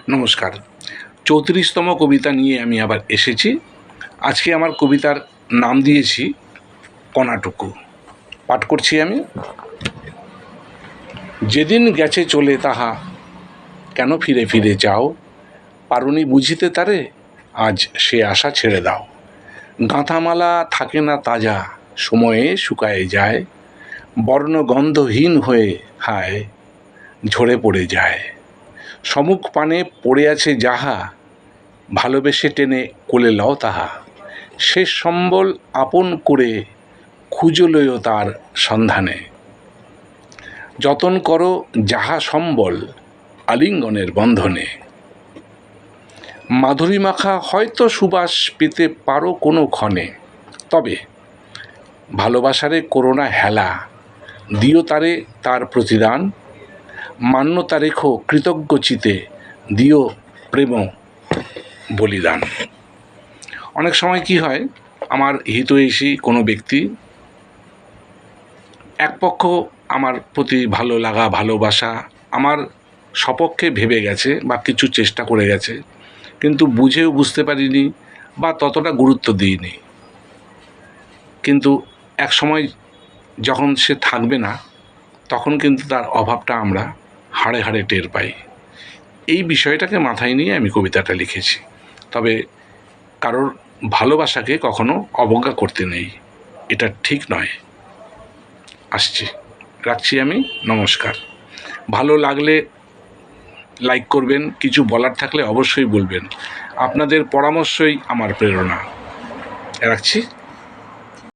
নমস্কার। ৩৪তম কবিতা নিয়ে আমি আবার এসেছি। আজকে আমার কবিতার নাম দিয়েছি কণাটুকু। পাঠ করছি আমি। যেদিন গেছে চলে তাহা কেন ফিরে ফিরে যাও, পারুনি বুঝিতে তারে, আজ সে আশা ছেড়ে দাও। গাঁথামালা থাকে না তাজা, সময়ে শুকায়ে যায়, বর্ণগন্ধহীন হয়ে হায় ঝরে পড়ে যায়। সমুখ পানে পড়ে আছে যাহা, ভালোবেসে টেনে কোলে লও তাহা। শেষ সম্বল আপন করে খুঁজলয় তার সন্ধানে। যতন করো যাহা সম্বল আলিঙ্গনের বন্ধনে। মাধুরী মাখা হয়তো সুবাস পেতে পারো কোনো ক্ষণে, তবে ভালোবাসারে করোনা হেলা, দিও তারে তার প্রতিদান। মান্যতা রেখো কৃতজ্ঞ চিতে, দিও প্রেম বলিদান। অনেক সময় কি হয়, আমার হিতৈষী কোনো ব্যক্তি এক পক্ষ আমার প্রতি ভালো লাগা ভালোবাসা আমার সপক্ষে ভেবে গেছে বা কিছু চেষ্টা করে গেছে, কিন্তু বুঝেও বুঝতে পারিনি বা ততটা গুরুত্ব দিইনি। কিন্তু এক সময় যখন সে থাকবে না, তখন কিন্তু তার অভাবটা আমরা হাড়ে হাড়ে টের পাই। এই বিষয়টাকে মাথায় নিয়ে আমি কবিতাটা লিখেছি। তবে কারোর ভালোবাসাকে কখনো অবজ্ঞা করতে নেই, এটা ঠিক নয়। আসছি, রাখছি আমি। নমস্কার। ভালো লাগলে লাইক করবেন, কিছু বলার থাকলে অবশ্যই বলবেন। আপনাদের পরামর্শই আমার প্রেরণা। রাখছি।